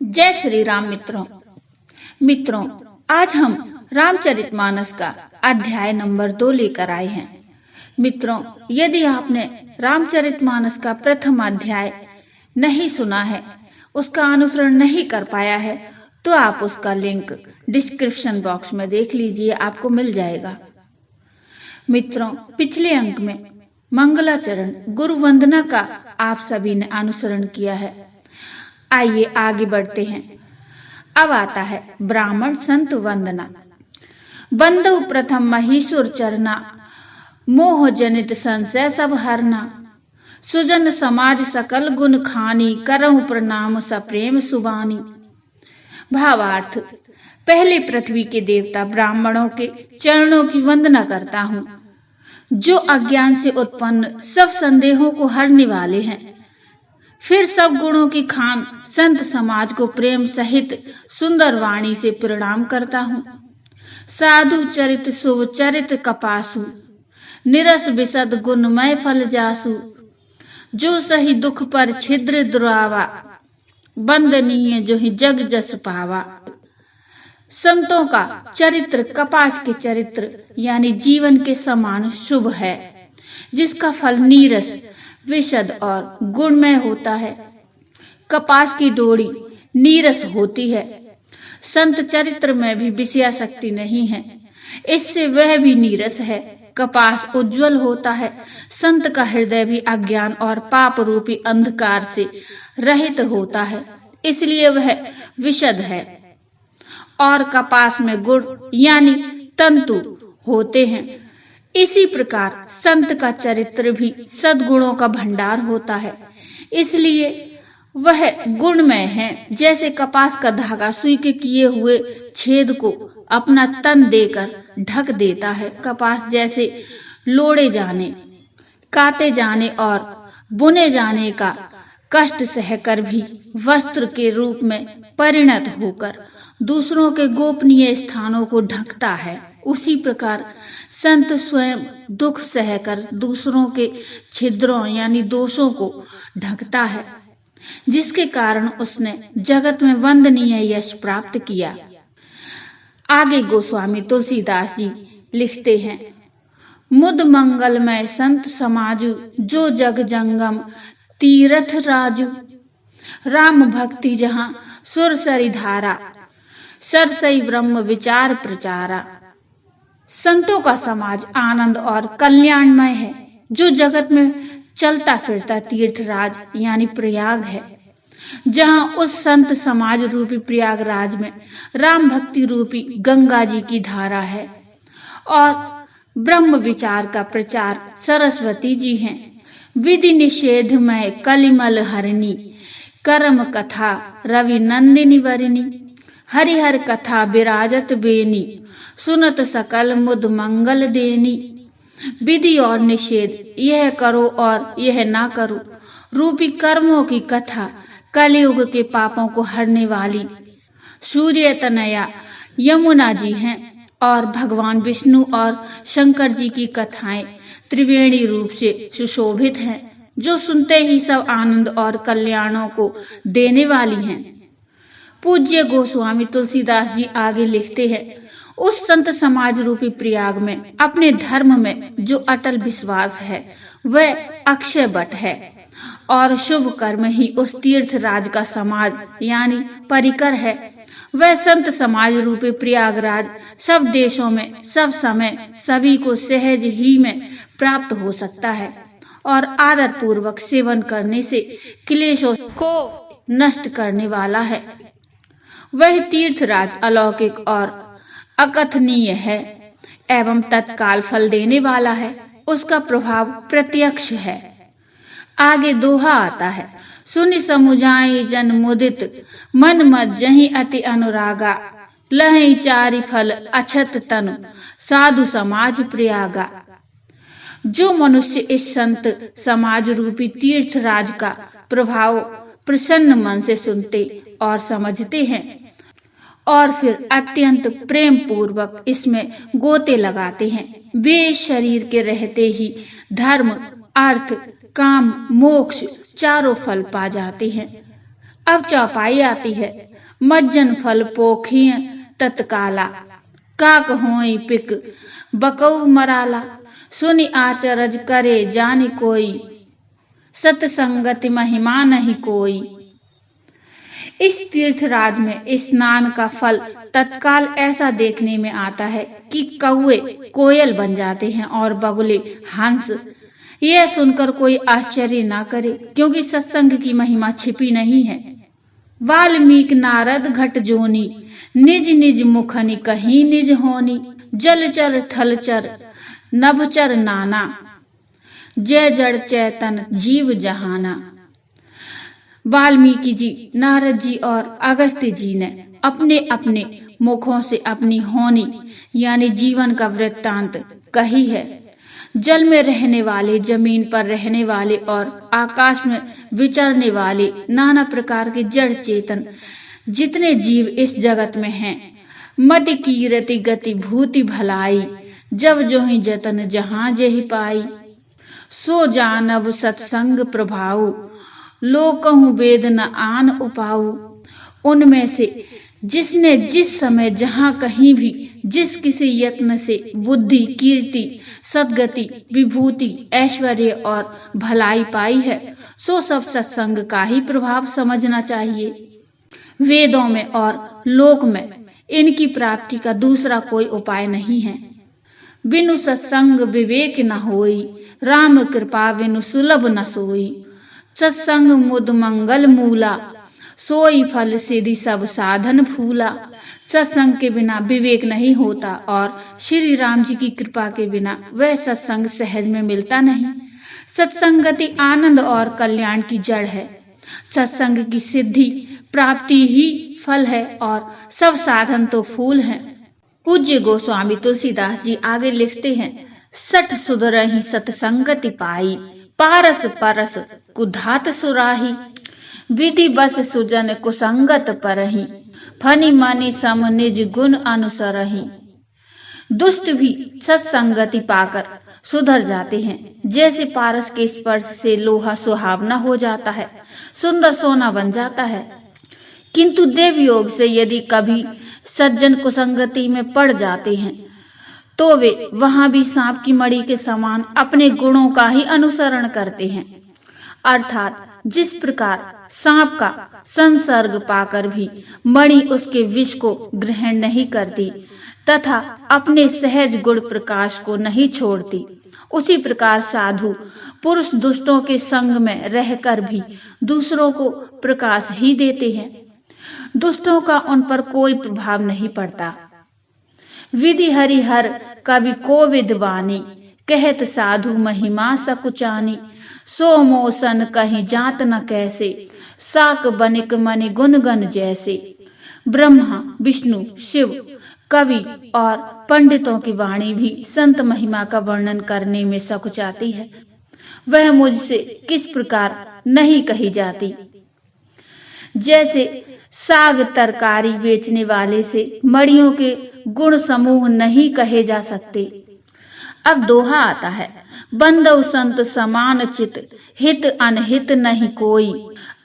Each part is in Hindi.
जय श्री राम मित्रों, आज हम रामचरितमानस का अध्याय नंबर 2 लेकर आए हैं। मित्रों, यदि आपने रामचरितमानस का प्रथम अध्याय नहीं सुना है, उसका अनुसरण नहीं कर पाया है, तो आप उसका लिंक डिस्क्रिप्शन बॉक्स में देख लीजिए, आपको मिल जाएगा। मित्रों, पिछले अंक में मंगलाचरण गुरु वंदना का आप सभी ने अनुसरण किया है। आइए आगे बढ़ते हैं। अब आता है ब्राह्मण संत वंदना। बंधु प्रथम महीसुर चरना, मोह जनित संशय सब हरना। सुजन समाज सकल गुण खानी, करऊं प्रणाम सप्रेम सुबानी। भावार्थ, पहले पृथ्वी के देवता ब्राह्मणों के चरणों की वंदना करता हूँ, जो अज्ञान से उत्पन्न सब संदेहों को हरने वाले हैं। फिर सब गुणों की खान संत समाज को प्रेम सहित सुंदर वाणी से प्रणाम करता हूँ। साधु चरित शुभ चरित कपासु, निरस विशद गुणमय फल जासु। जो सही दुख पर छिद्र दुरावा, बंदनीय जो ही जग जस पावा। संतों का चरित्र कपास के चरित्र यानी जीवन के समान शुभ है, जिसका फल नीरस विशद और गुणमय होता है। कपास की डोरी नीरस होती है। संत चरित्र में भी विषयाशक्ति नहीं है, इससे वह भी नीरस है। कपास उज्जवल होता है। संत का हृदय भी अज्ञान और पाप रूपी अंधकार से रहित होता है, इसलिए वह विशद है। और कपास में गुण यानी तंतु होते हैं। इसी प्रकार संत का चरित्र भी सद्गुणों का भंडार होता है, इसलिए वह गुणमय है। जैसे कपास का धागा सुई के किए हुए छेद को अपना तन देकर ढक देता है। कपास जैसे लोड़े जाने, काटे जाने और बुने जाने का कष्ट सहकर भी वस्त्र के रूप में परिणत होकर दूसरों के गोपनीय स्थानों को ढकता है, उसी प्रकार संत स्वयं दुख सहकर दूसरों के छिद्रों यानी दोषों को ढकता है, जिसके कारण उसने जगत में वंदनीय यश प्राप्त किया। आगे गोस्वामी तुलसीदास जी लिखते हैं, मुद मंगलमय संत समाजु, जो जग जंगम तीरथ राजू। राम भक्ति जहां सुरसरी धारा, सरसई ब्रह्म विचार प्रचारा। संतों का समाज आनंद और कल्याणमय है, जो जगत में चलता फिरता तीर्थराज यानी प्रयाग है। जहां उस संत समाज रूपी प्रयागराज में राम भक्ति रूपी गंगा जी की धारा है और ब्रह्म विचार का प्रचार सरस्वती जी हैं। विधि निषेध में कलिमल हरिणी, कर्म कथा रवि नंदिनी वरिणी। हरिहर कथा विराजत बेनी, सुनत सकल मुद मंगल देनी। विधि और निषेध, यह करो और यह ना करो रूपी कर्मों की कथा कलयुग के पापों को हरने वाली सूर्य तनया यमुना जी हैं। और भगवान विष्णु और शंकर जी की कथाएं त्रिवेणी रूप से सुशोभित हैं, जो सुनते ही सब आनंद और कल्याणों को देने वाली हैं। पूज्य गोस्वामी तुलसीदास जी आगे लिखते हैं, उस संत समाज रूपी प्रयाग में अपने धर्म में जो अटल विश्वास है, वह अक्षय वट है। और शुभ कर्म ही उस तीर्थ राज का समाज यानी परिकर है। वह संत समाज रूपी प्रयागराज सब देशों में सब समय सभी को सहज ही में प्राप्त हो सकता है और आदर पूर्वक सेवन करने से क्लेशों को नष्ट करने वाला है। वह तीर्थराज अलौकिक और अकथनीय है एवं तत्काल फल देने वाला है। उसका प्रभाव प्रत्यक्ष है। आगे दोहा आता है, सुनि समुझाई जन मुदित, मन मत जहि अति अनुरागा। लहै चारि फल अछत तनु, साधु समाज प्रयागा। जो मनुष्य इस संत समाज रूपी तीर्थराज का प्रभाव प्रसन्न मन से सुनते और समझते हैं और फिर अत्यंत प्रेम पूर्वक इसमें गोते लगाते हैं, वे शरीर के रहते ही धर्म, अर्थ, काम, मोक्ष चारों फल पा जाते हैं। अब चौपाई आती है। मज्जन फल पोखिय तत्काला, काक होई पिक बकऊ मराला। सुनि आचरज करे जानि कोई, सतसंगति महिमा नहीं कोई। इस तीर्थराज में स्नान का फल तत्काल ऐसा देखने में आता है कि कौवे कोयल बन जाते हैं और बगुले हंस। यह सुनकर कोई आश्चर्य ना करे, क्योंकि सत्संग की महिमा छिपी नहीं है। वाल्मीकि नारद घट जोनी, निज निज मुखनि कहीं निज होनी। जलचर थलचर नभचर नाना, जय जड़ चैतन जीव जहाना। वाल्मीकि जी, नारद जी और अगस्त्य जी ने अपने अपने मुखों से अपनी होनी यानी जीवन का वृत्तांत कही है। जल में रहने वाले, जमीन पर रहने वाले और आकाश में विचरने वाले नाना प्रकार के जड़ चेतन जितने जीव इस जगत में हैं, मति कीरति गति भूति भलाई, जब जो ही जतन जहां जेहि पाई। सो जानव सत्संग प्रभाऊ, लोग कहूँ वेद न आन उपाऊ। उनमें से जिसने जिस समय जहां कहीं भी जिस किसी यत्न से बुद्धि कीर्ति सद्गति विभूति ऐश्वर्य और भलाई पाई है, सो सब सत्संग का ही प्रभाव समझना चाहिए। वेदों में और लोक में इनकी प्राप्ति का दूसरा कोई उपाय नहीं है। बिनु सत्संग विवेक न होई, राम कृपा बिनु सुलभ न सोई। सत्संग मुद मंगल मूला, सोई फल सिद्धि सब साधन फूला। सत्संग के बिना विवेक नहीं होता और श्री राम जी की कृपा के बिना वह सत्संग सहज में मिलता नहीं। सत्संगति आनंद और कल्याण की जड़ है। सत्संग की सिद्धि प्राप्ति ही फल है और सब साधन तो फूल हैं। पूज्य गोस्वामी तुलसीदास जी आगे लिखते हैं, सठ सुधरहि सत्संगति पाई, पारस परस कुधात सुराही। विधि बस सुजन कुसंगत परहि, फनि मनि सम निज गुण अनुसरहि। दुष्ट भी सत्संगति पाकर सुधर जाते हैं। जैसे पारस के स्पर्श से लोहा सुहावना हो जाता है, सुंदर सोना बन जाता है, किंतु देव योग से यदि कभी सज्जन कुसंगति में पड़ जाते हैं तो वे वहां भी सांप की मणि के समान अपने गुणों का ही अनुसरण करते हैं। अर्थात जिस प्रकार सांप का संसर्ग पाकर भी मणि उसके विष को ग्रहण नहीं करती तथा अपने सहज गुण प्रकाश को नहीं छोड़ती, उसी प्रकार साधु पुरुष दुष्टों के संग में रहकर भी दूसरों को प्रकाश ही देते हैं। दुष्टों का उन पर कोई प्रभाव नहीं पड़ता। विधि हरिहर कवि को विद्वानी, कहत साधु महिमा सकुचानी। सो मोसन कहीं जात न कैसे, साक बनिक मनि गुण गण जैसे। ब्रह्मा विष्णु शिव कवि और पंडितों की वाणी भी संत महिमा का वर्णन करने में सकुचाती है, वह मुझसे किस प्रकार नहीं कही जाती। जैसे साग तरकारी बेचने वाले से मड़ियों के गुण समूह नहीं कहे जा सकते। अब दोहा आता है, बंदौ संत समान चित, हित अनहित नहीं कोई।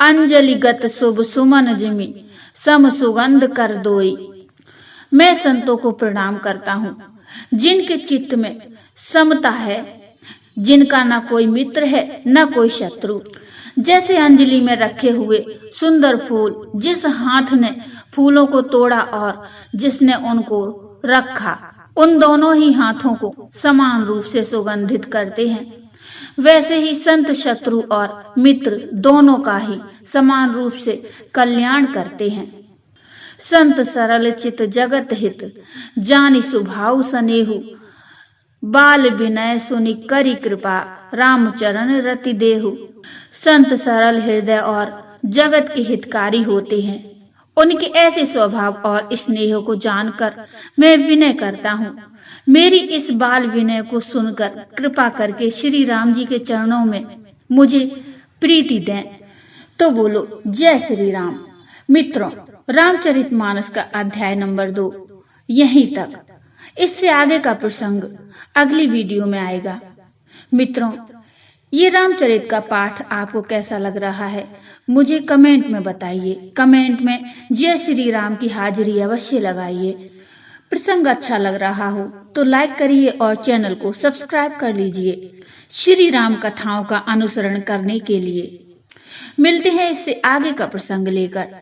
अंजलिगत शुभ सुमन जिमि, सम सुगंध कर दोई। मैं संतों को प्रणाम करता हूँ जिनके चित्त में समता है, जिनका न कोई मित्र है न कोई शत्रु। जैसे अंजलि में रखे हुए सुंदर फूल, जिस हाथ ने फूलों को तोड़ा और जिसने उनको रखा, उन दोनों ही हाथों को समान रूप से सुगंधित करते हैं, वैसे ही संत शत्रु और मित्र दोनों का ही समान रूप से कल्याण करते हैं। संत सरल चित जगत हित, जानि सुभाव सनेहु। बाल विनय सुनि करी कृपा, रामचरण रति देहु। संत सरल हृदय और जगत के हितकारी होते हैं। उनके ऐसे स्वभाव और स्नेह को जानकर मैं विनय करता हूँ। मेरी इस बाल विनय को सुनकर कृपा करके श्री राम जी के चरणों में मुझे प्रीति दें। तो बोलो जय श्री राम। मित्रों, रामचरितमानस का अध्याय नंबर 2 यहीं तक। इससे आगे का प्रसंग अगली वीडियो में आएगा। मित्रों, ये रामचरित का पाठ आपको कैसा लग रहा है मुझे कमेंट में बताइए। कमेंट में जय श्री राम की हाजिरी अवश्य लगाइए। प्रसंग अच्छा लग रहा हो तो लाइक करिए और चैनल को सब्सक्राइब कर लीजिए श्री राम कथाओं का अनुसरण करने के लिए। मिलते हैं इससे आगे का प्रसंग लेकर।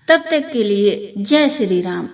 तब तक के लिए जय श्री राम।